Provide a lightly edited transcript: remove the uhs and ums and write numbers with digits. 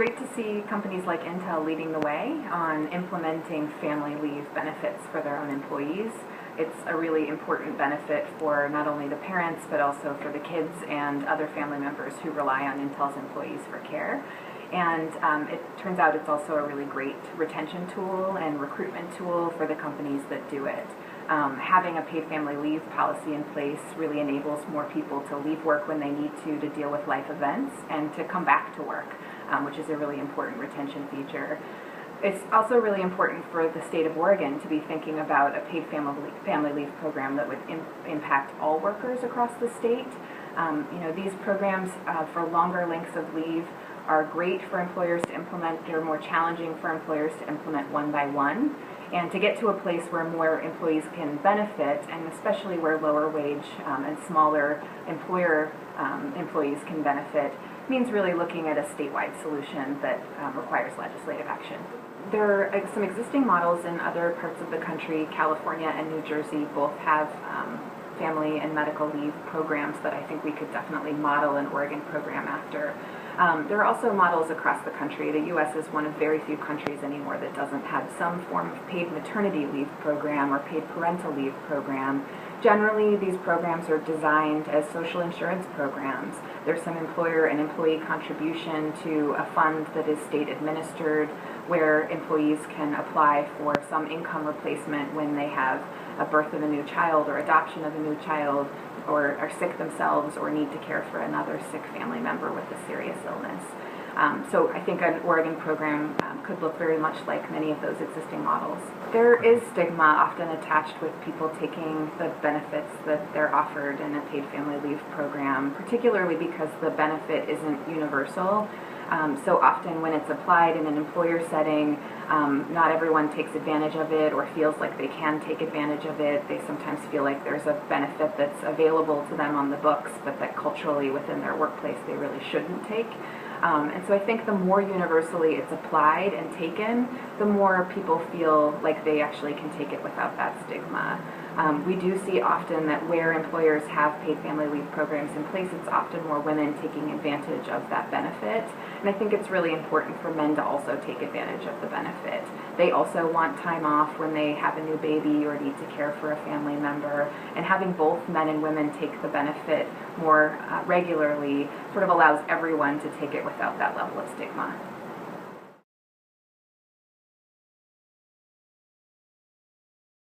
great to see companies like Intel leading the way on implementing family leave benefits for their own employees. It's a really important benefit for not only the parents, but also for the kids and other family members who rely on Intel's employees for care. And it turns out it's also a really great retention tool and recruitment tool for the companies that do it. Having a paid family leave policy in place really enables more people to leave work when they need to deal with life events and to come back to work, which is a really important retention feature. It's also really important for the state of Oregon to be thinking about a paid family leave program that would impact all workers across the state. These programs for longer lengths of leave are great for employers to implement. They're more challenging for employers to implement one by one. And to get to a place where more employees can benefit, and especially where lower wage and smaller employees can benefit, means really looking at a statewide solution that requires legislative action. There are some existing models in other parts of the country. California and New Jersey both have family and medical leave programs that I think we could definitely model an Oregon program after. There are also models across the country. The U.S. is one of very few countries anymore that doesn't have some form of paid maternity leave program or paid parental leave program. Generally, these programs are designed as social insurance programs. There's some employer and employee contribution to a fund that is state administered, where employees can apply for some income replacement when they have a birth of a new child or adoption of a new child, or are sick themselves or need to care for another sick family member with a serious illness. So I think an Oregon program could look very much like many of those existing models. There is stigma often attached with people taking the benefits that they're offered in a paid family leave program, particularly because the benefit isn't universal. So often when it's applied in an employer setting, not everyone takes advantage of it or feels like they can take advantage of it. They sometimes feel like there's a benefit that's available to them on the books, but that culturally within their workplace they really shouldn't take. And so I think the more universally it's applied and taken, the more people feel like they actually can take it without that stigma. We do see often that where employers have paid family leave programs in place, it's often more women taking advantage of that benefit. And I think it's really important for men to also take advantage of the benefit. They also want time off when they have a new baby or need to care for a family member. And having both men and women take the benefit more regularly sort of allows everyone to take it without that level of stigma.